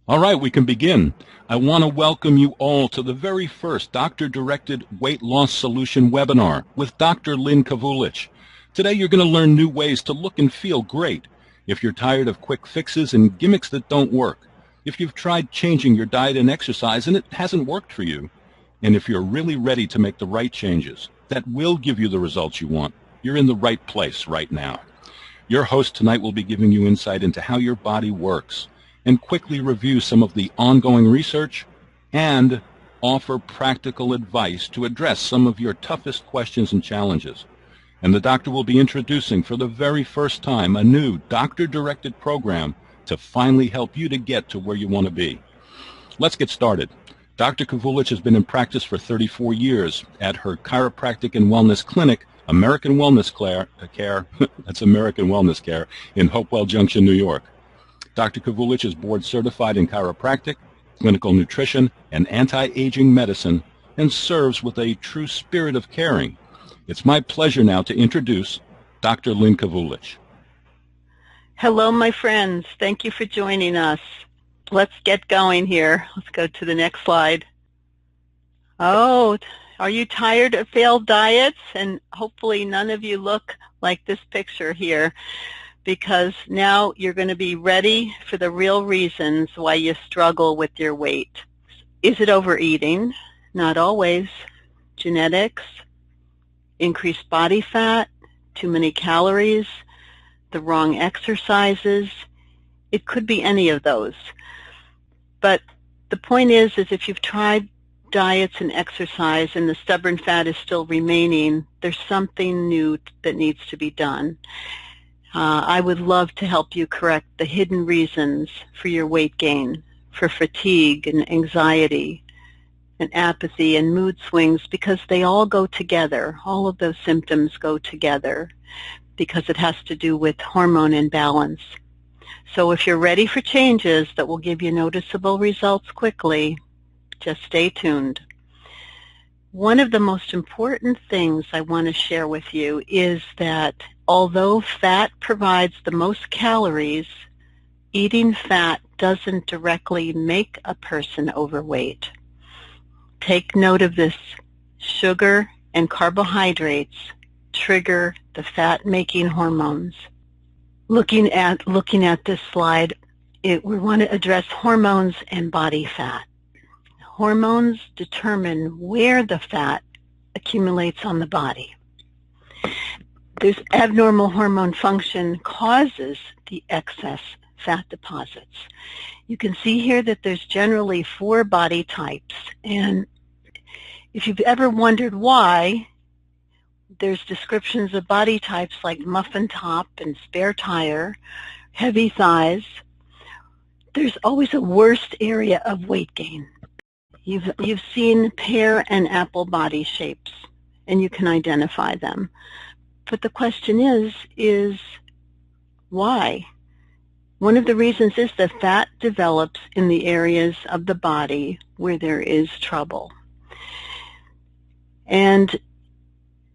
All right, we can begin. I want to welcome you all to the very first doctor-directed weight loss solution webinar with Dr. Lynn Kavulich. Today you're going to learn new ways to look and feel great. If you're tired of quick fixes and gimmicks that don't work, if you've tried changing your diet and exercise and it hasn't worked for you, and if you're really ready to make the right changes that will give you the results you want, you're in the right place right now. Your host tonight will be giving you insight into how your body works, and quickly review some of the ongoing research and offer practical advice to address some of your toughest questions and challenges. And the doctor will be introducing for the very first time a new doctor-directed program to finally help you to get to where you want to be. Let's get started. Dr. Kavulich has been in practice for 34 years at her chiropractic and wellness clinic, American Wellness Care, that's American Wellness Care, in Hopewell Junction, New York. Dr. Kavulich is board certified in chiropractic, clinical nutrition, and anti-aging medicine, and serves with a true spirit of caring. It's my pleasure now to introduce Dr. Lynn Kavulich. Hello, my friends. Thank you for joining us. Let's get going here. Let's go to the next slide. Oh, are you tired of failed diets? And hopefully none of you look like this picture here, because now you're going to be ready for the real reasons why you struggle with your weight. Is it overeating? Not always. Genetics? Increased body fat? Too many calories? The wrong exercises? It could be any of those. But the point is if you've tried diets and exercise and the stubborn fat is still remaining, there's something new that needs to be done. I would love to help you correct the hidden reasons for your weight gain, for fatigue and anxiety and apathy and mood swings, because they all go together. All of those symptoms go together because it has to do with hormone imbalance. So if you're ready for changes that will give you noticeable results quickly, just stay tuned. One of the most important things I want to share with you is that although fat provides the most calories, eating fat doesn't directly make a person overweight. Take note of this. Sugar and carbohydrates trigger the fat-making hormones. Looking at this slide, we want to address hormones and body fat. Hormones determine where the fat accumulates on the body. This abnormal hormone function causes the excess fat deposits. You can see here that there's generally 4 body types, and if you've ever wondered why, there's descriptions of body types like muffin top and spare tire, heavy thighs. There's always a worst area of weight gain. You've seen pear and apple body shapes, and you can identify them. But the question is why? One of the reasons is that fat develops in the areas of the body where there is trouble. And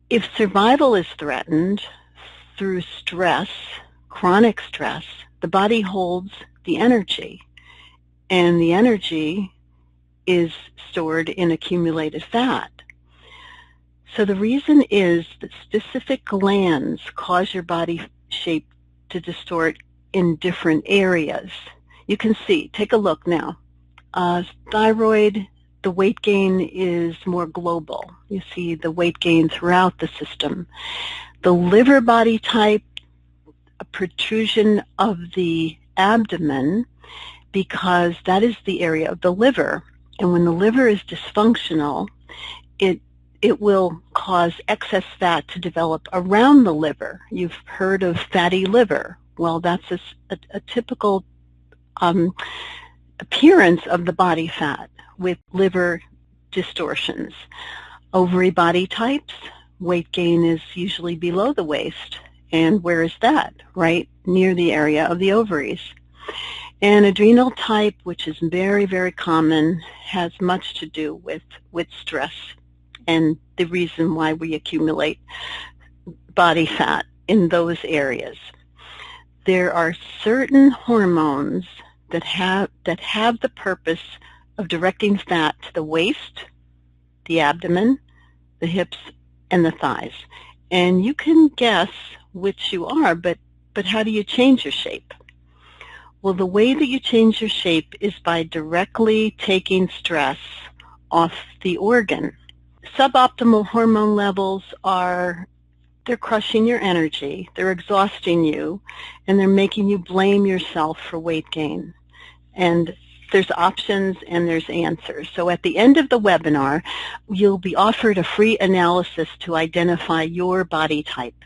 if survival is threatened through stress, chronic stress, the body holds the energy, and the energy is stored in accumulated fat. So the reason is that specific glands cause your body shape to distort in different areas. You can see, take a look now. Thyroid, the weight gain is more global. You see the weight gain throughout the system. The liver body type, a protrusion of the abdomen, because that is the area of the liver. And when the liver is dysfunctional, it will cause excess fat to develop around the liver. You've heard of fatty liver. Well, that's a typical appearance of the body fat with liver distortions. Ovary body types, weight gain is usually below the waist. And where is that? Right near the area of the ovaries. And adrenal type, which is very, very common, has much to do with stress and the reason why we accumulate body fat in those areas. There are certain hormones that have the purpose of directing fat to the waist, the abdomen, the hips, and the thighs. And you can guess which you are, but how do you change your shape? Well, the way that you change your shape is by directly taking stress off the organ. Suboptimal hormone levels they're crushing your energy, they're exhausting you, and they're making you blame yourself for weight gain. And there's options and there's answers. So at the end of the webinar, you'll be offered a free analysis to identify your body type.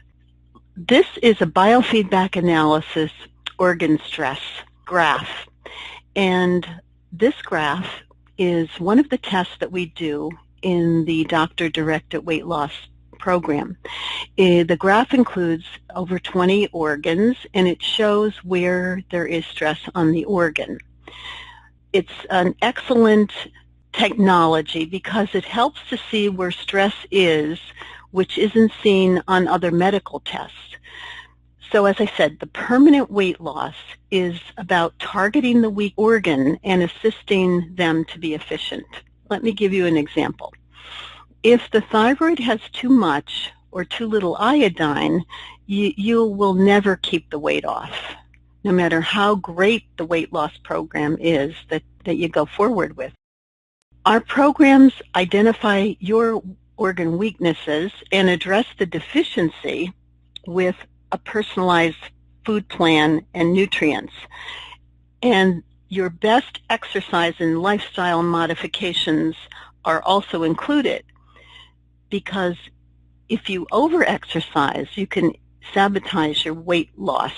This is a biofeedback analysis organ stress graph. And this graph is one of the tests that we do in the doctor-directed weight loss program. The graph includes over 20 organs, and it shows where there is stress on the organ. It's an excellent technology because it helps to see where stress is, which isn't seen on other medical tests. So as I said, the permanent weight loss is about targeting the weak organ and assisting them to be efficient. Let me give you an example. If the thyroid has too much or too little iodine, you will never keep the weight off, no matter how great the weight loss program is that you go forward with. Our programs identify your organ weaknesses and address the deficiency with a personalized food plan and nutrients. And your best exercise and lifestyle modifications are also included, because if you over-exercise, you can sabotage your weight loss.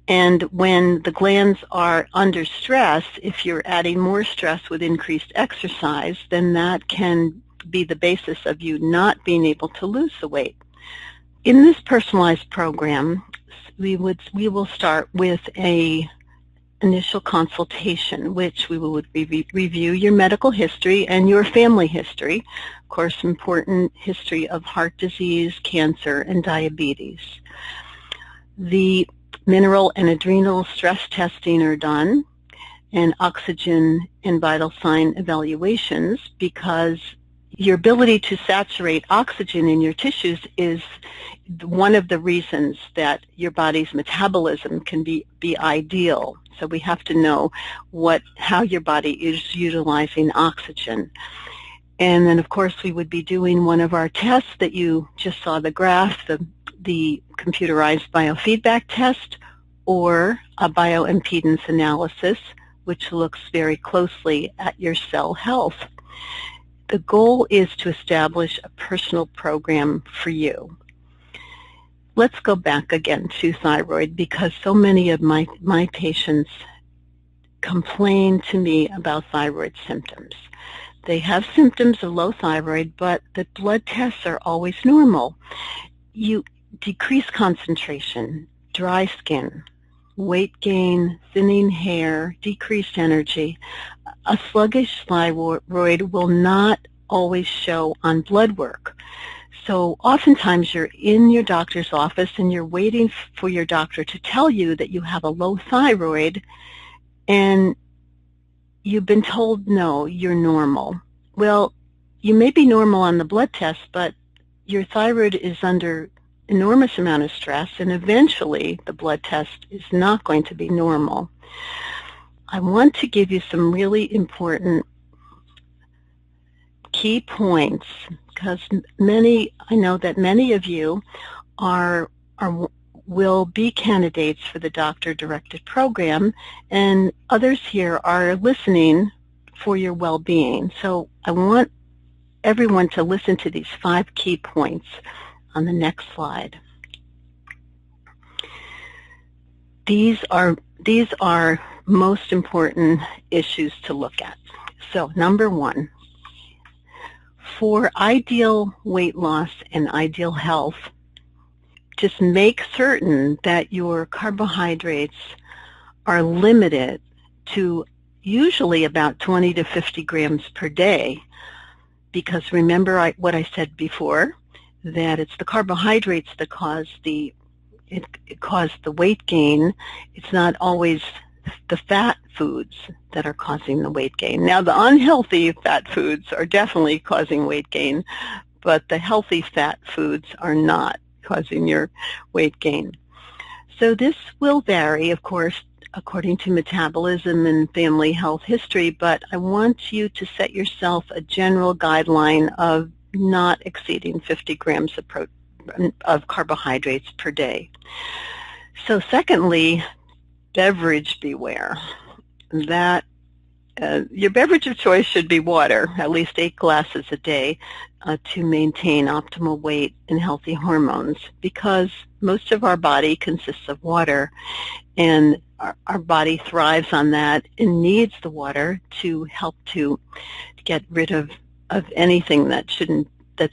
And when the glands are under stress, if you're adding more stress with increased exercise, then that can be the basis of you not being able to lose the weight. In this personalized program, we will start with a initial consultation, which we will review your medical history and your family history, of course, important history of heart disease, cancer, and diabetes. The mineral and adrenal stress testing are done, and oxygen and vital sign evaluations, because your ability to saturate oxygen in your tissues is one of the reasons that your body's metabolism can be ideal. So we have to know how your body is utilizing oxygen. And then, of course, we would be doing one of our tests that you just saw the graph, the computerized biofeedback test, or a bioimpedance analysis, which looks very closely at your cell health. The goal is to establish a personal program for you. Let's go back again to thyroid, because so many of my patients complain to me about thyroid symptoms. They have symptoms of low thyroid, but the blood tests are always normal. You decrease concentration, dry skin, weight gain, thinning hair, decreased energy. A sluggish thyroid will not always show on blood work. So oftentimes you're in your doctor's office and you're waiting for your doctor to tell you that you have a low thyroid, and you've been told, no, you're normal. Well, you may be normal on the blood test, but your thyroid is under enormous amount of stress, and eventually the blood test is not going to be normal. I want to give you some really important key points, because I know that many of you will be candidates for the doctor-directed program, and others here are listening for your well-being. So I want everyone to listen to these 5 key points on the next slide. These are most important issues to look at. So number 1, for ideal weight loss and ideal health, just make certain that your carbohydrates are limited to usually about 20 to 50 grams per day, because remember what I said before, that it's the carbohydrates that cause the weight gain. It's not always the fat foods that are causing the weight gain. Now, the unhealthy fat foods are definitely causing weight gain, but the healthy fat foods are not causing your weight gain. So this will vary, of course, according to metabolism and family health history, but I want you to set yourself a general guideline of not exceeding 50 grams of carbohydrates per day. So secondly, beverage beware. That your beverage of choice should be water, at least 8 glasses a day, to maintain optimal weight and healthy hormones, because most of our body consists of water, and our body thrives on that and needs the water to help to get rid of anything that's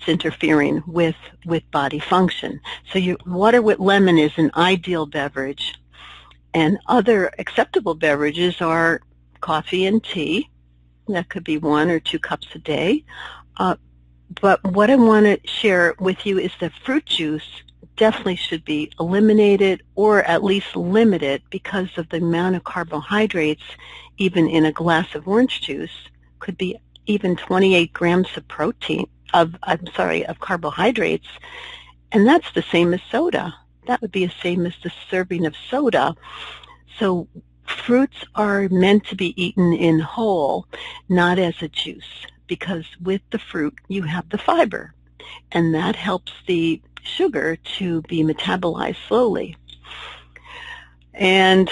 interfering with body function. So your water with lemon is an ideal beverage. And other acceptable beverages are coffee and tea. That could be 1 or 2 cups a day. But what I want to share with you is that fruit juice definitely should be eliminated or at least limited, because of the amount of carbohydrates. Even in a glass of orange juice could be even 28 grams of of carbohydrates, and that's the same as soda. That would be the same as the serving of soda. So fruits are meant to be eaten in whole, not as a juice, because with the fruit you have the fiber, and that helps the sugar to be metabolized slowly. And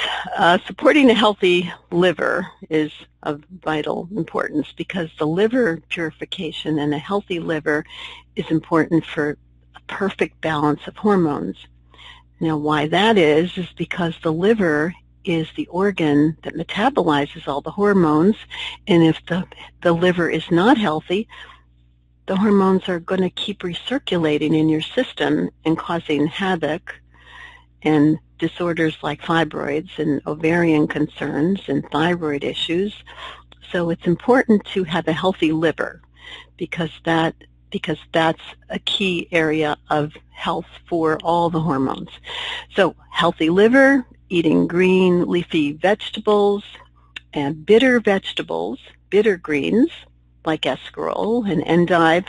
supporting a healthy liver is of vital importance, because the liver purification and a healthy liver is important for a perfect balance of hormones. Now, why that is because the liver is the organ that metabolizes all the hormones, and if the liver is not healthy, the hormones are going to keep recirculating in your system and causing havoc and disorders like fibroids and ovarian concerns and thyroid issues. So it's important to have a healthy liver, because that's a key area of health for all the hormones. So healthy liver, eating green leafy vegetables and bitter vegetables, bitter greens like escarole and endive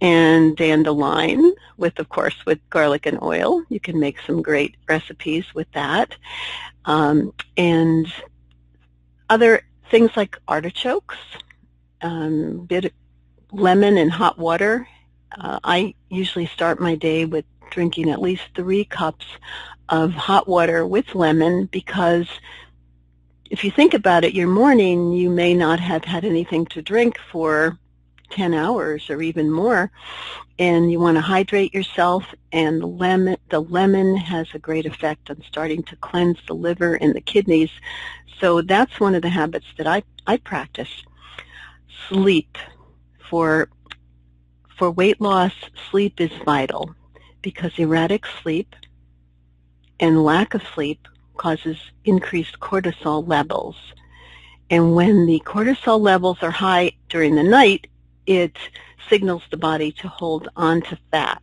and dandelion, of course with garlic and oil. You can make some great recipes with that. And other things like artichokes, lemon and hot water. I usually start my day with drinking at least 3 cups of hot water with lemon, because if you think about it, your morning you may not have had anything to drink for 10 hours or even more, and you want to hydrate yourself, and the lemon has a great effect on starting to cleanse the liver and the kidneys. So that's one of the habits that I practice. Sleep. For weight loss, sleep is vital, because erratic sleep and lack of sleep causes increased cortisol levels. And when the cortisol levels are high during the night, it signals the body to hold on to fat.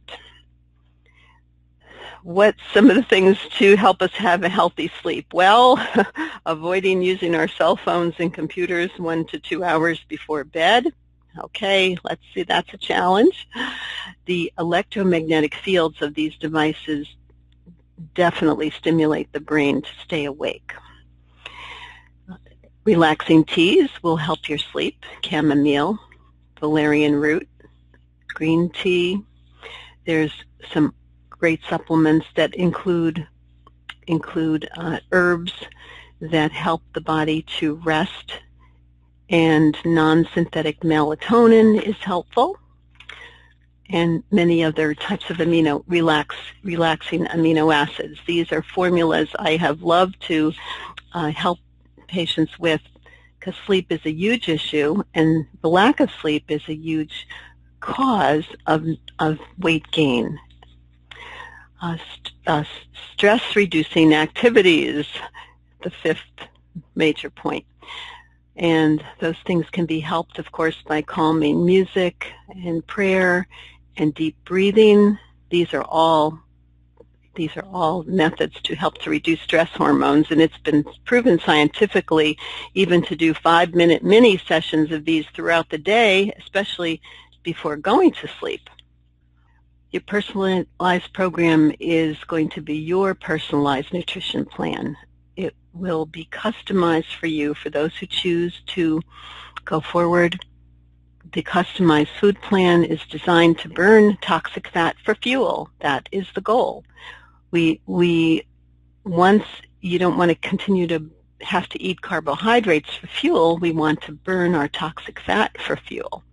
What's some of the things to help us have a healthy sleep? Well, avoiding using our cell phones and computers 1 to 2 hours before bed. Okay, let's see, that's a challenge. The electromagnetic fields of these devices definitely stimulate the brain to stay awake. Relaxing teas will help your sleep. Chamomile, valerian root, green tea. There's some great supplements that include herbs that help the body to rest, and non-synthetic melatonin is helpful, and many other types of relaxing amino acids. These are formulas I have loved to help patients with, because sleep is a huge issue, and the lack of sleep is a huge cause of weight gain. Stress-reducing activities, the 5th major point. And those things can be helped, of course, by calming music and prayer and deep breathing. These are all These are all methods to help to reduce stress hormones, and it's been proven scientifically even to do 5-minute mini sessions of these throughout the day, especially before going to sleep. Your personalized program is going to be your personalized nutrition plan. It will be customized for you for those who choose to go forward. The customized food plan is designed to burn toxic fat for fuel. That is the goal. Once you don't want to continue to have to eat carbohydrates for fuel, we want to burn our toxic fat for fuel.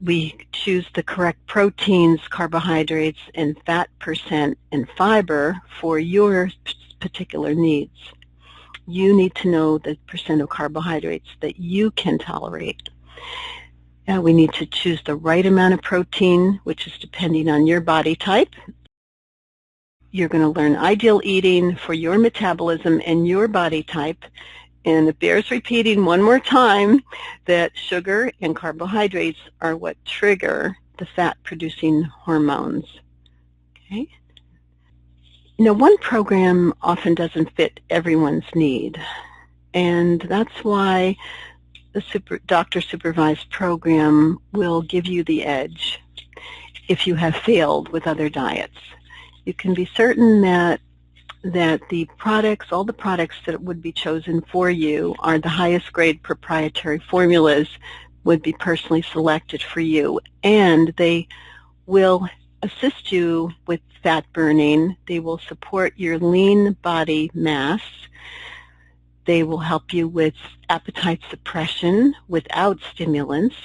We choose the correct proteins, carbohydrates, and fat percent and fiber for your particular needs. You need to know the percent of carbohydrates that you can tolerate. We need to choose the right amount of protein, which is depending on your body type. You're going to learn ideal eating for your metabolism and your body type. And it bears repeating one more time that sugar and carbohydrates are what trigger the fat-producing hormones. Okay? Now, one program often doesn't fit everyone's need, and that's why the doctor-supervised program will give you the edge if you have failed with other diets. You can be certain that the products, all the products that would be chosen for you are the highest grade proprietary formulas, would be personally selected for you, and they will assist you with fat burning. They will support your lean body mass. They will help you with appetite suppression without stimulants,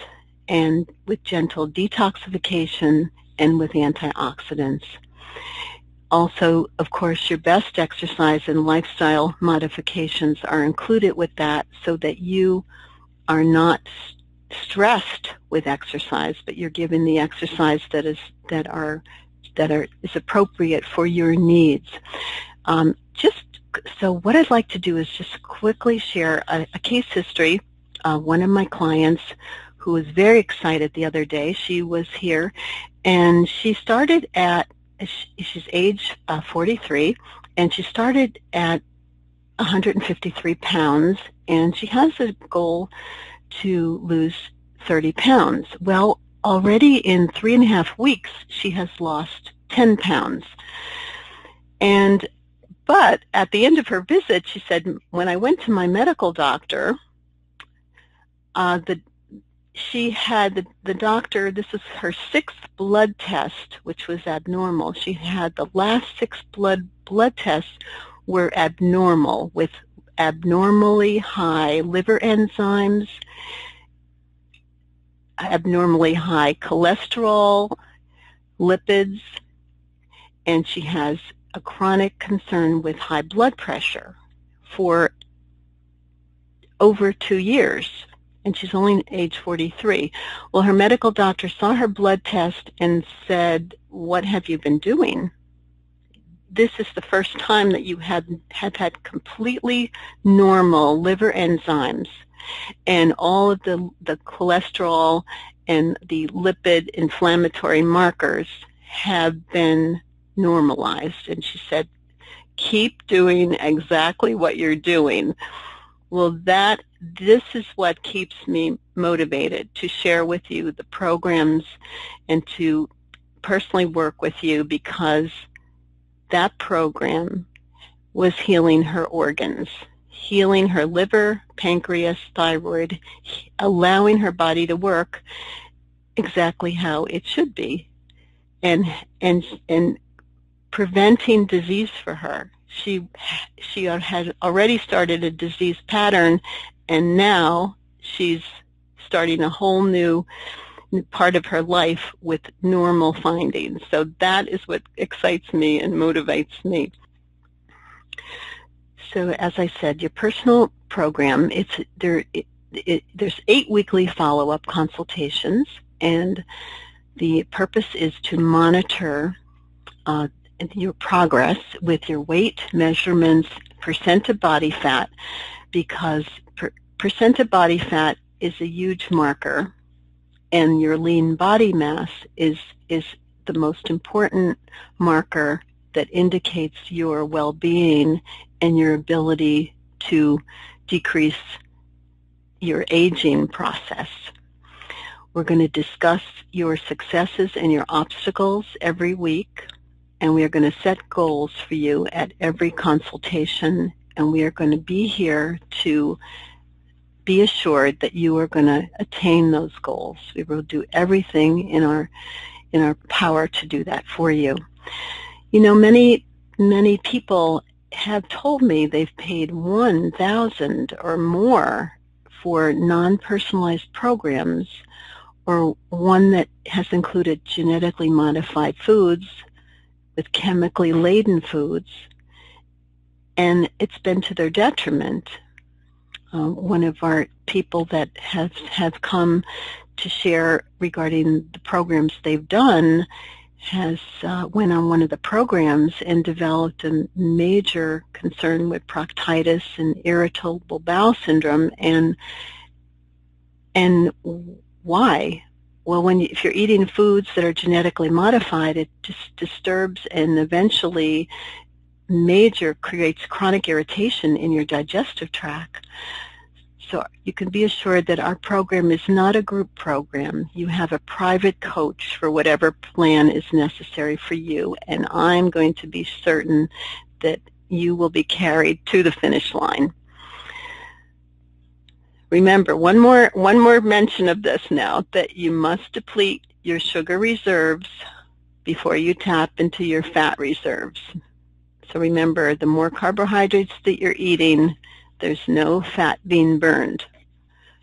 and with gentle detoxification and with antioxidants. Also, of course, your best exercise and lifestyle modifications are included with that, so that you are not stressed with exercise, but you're given the exercise that is appropriate for your needs. So what I'd like to do is just quickly share a case history. One of my clients who was very excited the other day, she was here, and she started at, she's age 43, and she started at 153 pounds, and she has a goal to lose 30 pounds. Well, already in 3.5 weeks, she has lost 10 pounds. But at the end of her visit, she said, when I went to my medical doctor, the doctor, this is her 6th blood test, which was abnormal. She had the last 6 blood tests were abnormal, with abnormally high liver enzymes, abnormally high cholesterol, lipids, and she has a chronic concern with high blood pressure for over 2 years, and she's only age 43. Well, her medical doctor saw her blood test and said, what have you been doing? This is the first time that you have had completely normal liver enzymes, and all of the cholesterol and the lipid inflammatory markers have been normalized. And she said, keep doing exactly what you're doing. Well, this is what keeps me motivated to share with you the programs and to personally work with you, because that program was healing her organs, healing her liver, pancreas, thyroid, allowing her body to work exactly how it should be, and preventing disease for her. She had already started a disease pattern, and now she's starting a whole new part of her life with normal findings. So that is what excites me and motivates me. So as I said, your personal program, there's 8 weekly follow-up consultations, and the purpose is to monitor your progress with your weight measurements, percent of body fat, because percent of body fat is a huge marker, and your lean body mass is the most important marker that indicates your well-being and your ability to decrease your aging process. We're going to discuss your successes and your obstacles every week, and we are going to set goals for you at every consultation, and we are going to be here to be assured that you are going to attain those goals. We will do everything in our power to do that for you. You know, many people have told me they've paid $1,000 or more for non-personalized programs, or one that has included genetically modified foods with chemically laden foods, and it's been to their detriment. One of our people that have come to share regarding the programs they've done has went on one of the programs and developed a major concern with proctitis and irritable bowel syndrome. And why? Well, if you're eating foods that are genetically modified, it just disturbs and eventually creates chronic irritation in your digestive tract. So you can be assured that our program is not a group program. You have a private coach for whatever plan is necessary for you, and I'm going to be certain that you will be carried to the finish line. Remember, one more mention of this now, that you must deplete your sugar reserves before you tap into your fat reserves. So remember, the more carbohydrates that you're eating, there's no fat being burned.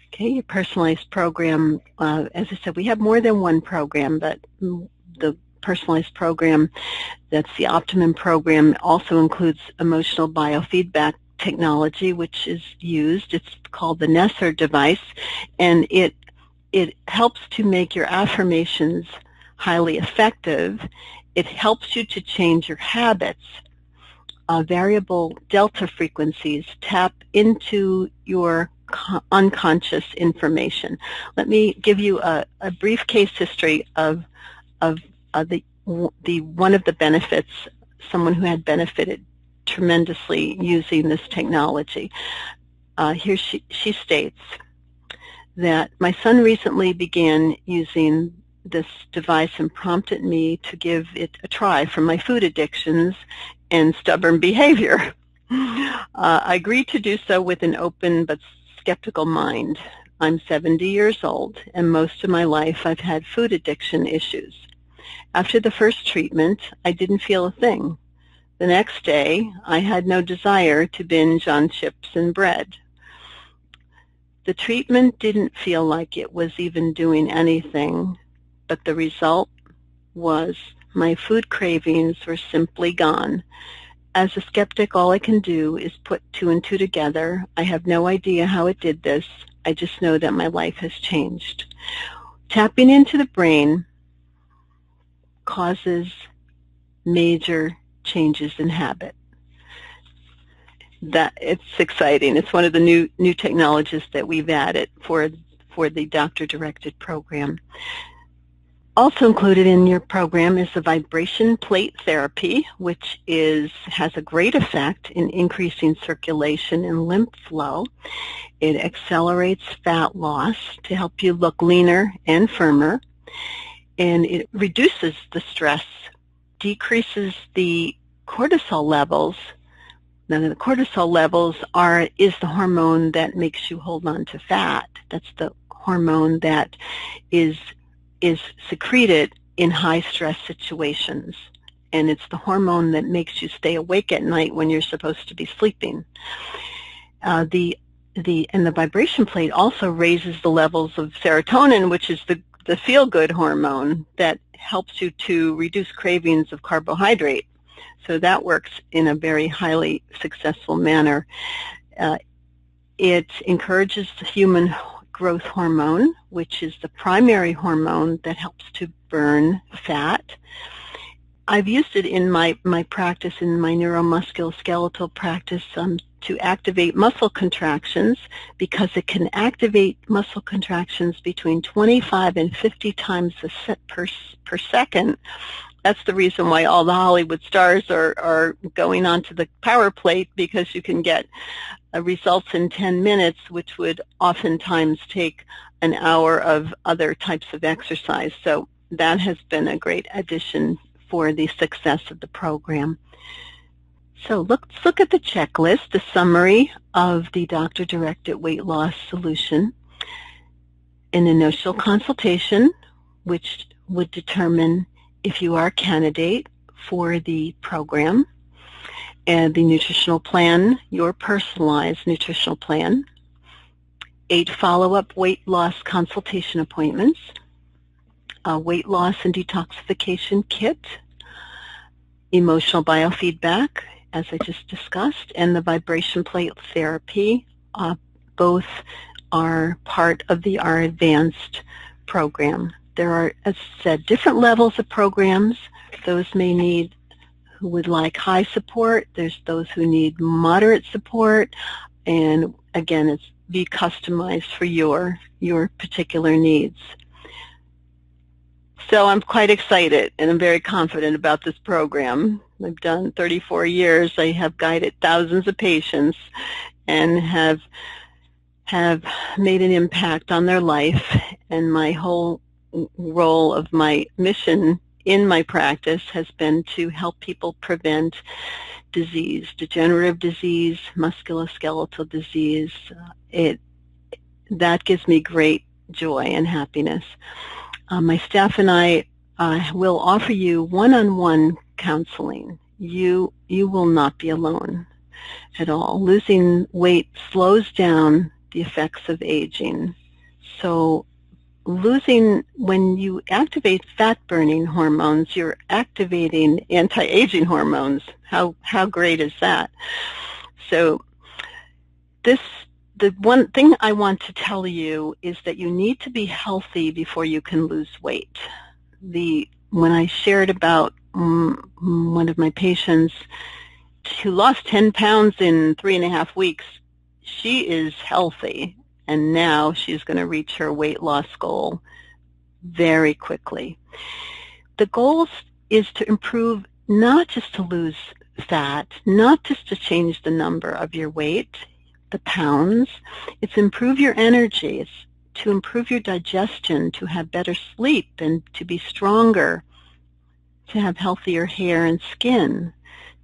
Okay, your personalized program, as I said, we have more than one program, but the personalized program, that's the Optimum program, also includes emotional biofeedback technology, which is used. It's called the Nesser device, and it helps to make your affirmations highly effective. It helps you to change your habits. Variable delta frequencies tap into your unconscious information. Let me give you a brief case history of the one of the benefits, someone who had benefited tremendously using this technology. Here she states that my son recently began using this device and prompted me to give it a try for my food addictions and stubborn behavior. I agreed to do so with an open but skeptical mind. I'm 70 years old, and most of my life I've had food addiction issues. After the first treatment, I didn't feel a thing. The next day, I had no desire to binge on chips and bread. The treatment didn't feel like it was even doing anything, but the result was my food cravings were simply gone. As a skeptic, all I can do is put two and two together. I have no idea how it did this. I just know that my life has changed. Tapping into the brain causes major changes in habit. That it's exciting. It's one of the new technologies that we've added for the doctor-directed program. Also included in your program is the vibration plate therapy, which has a great effect in increasing circulation and lymph flow. It accelerates fat loss to help you look leaner and firmer, and it reduces the stress, decreases the cortisol levels. Now, the cortisol levels is the hormone that makes you hold on to fat. That's the hormone that is secreted in high-stress situations, and it's the hormone that makes you stay awake at night when you're supposed to be sleeping. The vibration plate also raises the levels of serotonin, which is the feel-good hormone that helps you to reduce cravings of carbohydrate. So that works in a very highly successful manner. It encourages the human growth hormone, which is the primary hormone that helps to burn fat. I've used it in my practice, in my neuromusculoskeletal practice, to activate muscle contractions, because it can activate muscle contractions between 25 and 50 times per second that's the reason why all the Hollywood stars are going onto the power plate, because you can get results in 10 minutes, which would oftentimes take an hour of other types of exercise. So that has been a great addition for the success of the program. So let's look at the checklist, the summary of the doctor-directed weight loss solution. An initial consultation, which would determine if you are a candidate for the program, and the nutritional plan, your personalized nutritional plan, 8 follow-up weight loss consultation appointments, a weight loss and detoxification kit, emotional biofeedback, as I just discussed, and the vibration plate therapy. Both are part of our advanced program. There are, as I said, different levels of programs. Those may need who would like high support. There's those who need moderate support. And again, it's be customized for your particular needs. So I'm quite excited and I'm very confident about this program. I've done 34 years. I have guided thousands of patients and have made an impact on their life, and my whole role of my mission in my practice has been to help people prevent disease, degenerative disease, musculoskeletal disease. That gives me great joy and happiness. My staff and I will offer you one-on-one counseling. You will not be alone at all. Losing weight slows down the effects of aging. So when you activate fat-burning hormones, you're activating anti-aging hormones. How great is that? So the one thing I want to tell you is that you need to be healthy before you can lose weight. When I shared about one of my patients who lost 10 pounds in 3.5 weeks, she is healthy, and now she's going to reach her weight loss goal very quickly. The goal is to improve, not just to lose fat, not just to change the number of your weight, the pounds. It's improve your energy. It's to improve your digestion, to have better sleep and to be stronger, to have healthier hair and skin,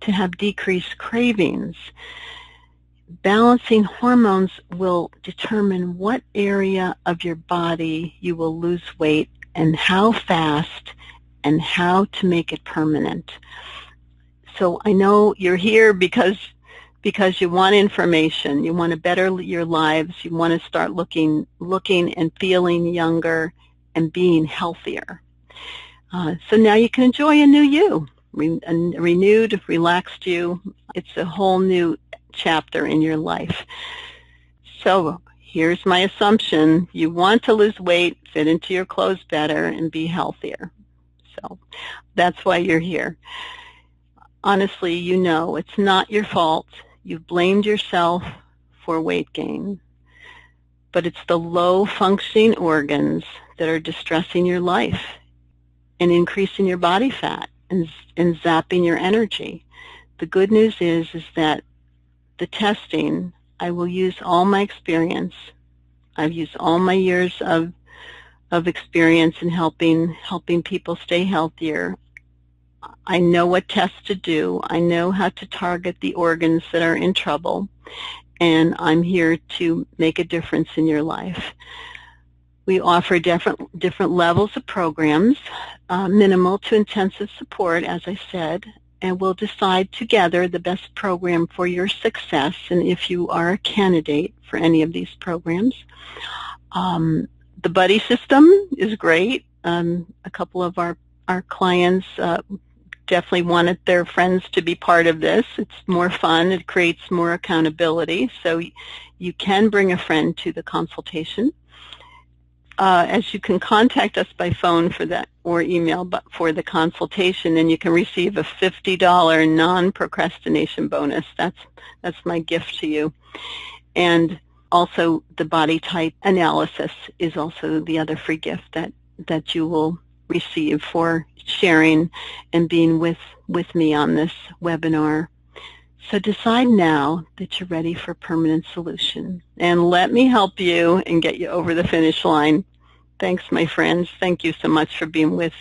to have decreased cravings. Balancing hormones will determine what area of your body you will lose weight and how fast and how to make it permanent. So I know you're here because you want information, you want to better your lives, you want to start looking and feeling younger and being healthier. So now you can enjoy a new you, a renewed, relaxed you. It's a whole new chapter in your life. So here's my assumption. You want to lose weight, fit into your clothes better, and be healthier. So that's why you're here. Honestly, you know it's not your fault. You've blamed yourself for weight gain. But it's the low-functioning organs that are distressing your life and increasing your body fat and zapping your energy. The good news is that the testing, I will use all my experience. I've used all my years of experience in helping people stay healthier. I know what tests to do. I know how to target the organs that are in trouble, and I'm here to make a difference in your life. We offer different levels of programs, minimal to intensive support, as I said, and we'll decide together the best program for your success and if you are a candidate for any of these programs. The buddy system is great. A couple of our clients definitely wanted their friends to be part of this. It's more fun. It creates more accountability. So you can bring a friend to the consultation. As you can contact us by phone for that or email but for the consultation, and you can receive a $50 non-procrastination bonus. That's my gift to you. And also the body type analysis is also the other free gift that you will receive for sharing and being with me on this webinar. So decide now that you're ready for permanent solution, and let me help you and get you over the finish line. Thanks, my friends. Thank you so much for being with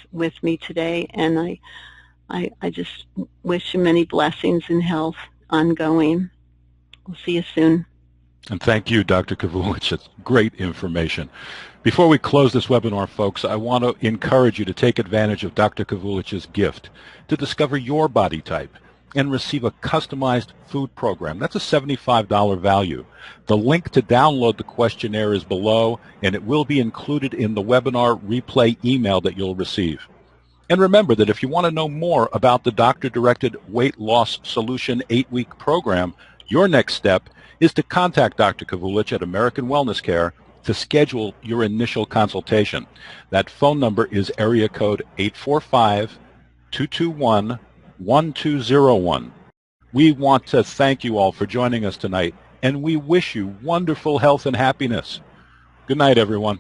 me today, and I just wish you many blessings and health ongoing. We'll see you soon. And thank you, Dr. Kavulec. It's great information. Before we close this webinar, folks, I want to encourage you to take advantage of Dr. Kavulec's gift to discover your body type and receive a customized food program. That's a $75 value. The link to download the questionnaire is below, and it will be included in the webinar replay email that you'll receive. And remember that if you want to know more about the doctor-directed weight loss solution 8-week program, your next step is to contact Dr. Kavulec at American Wellness Care to schedule your initial consultation. That phone number is area code 845-221-1201. We want to thank you all for joining us tonight, and we wish you wonderful health and happiness. Good night, everyone.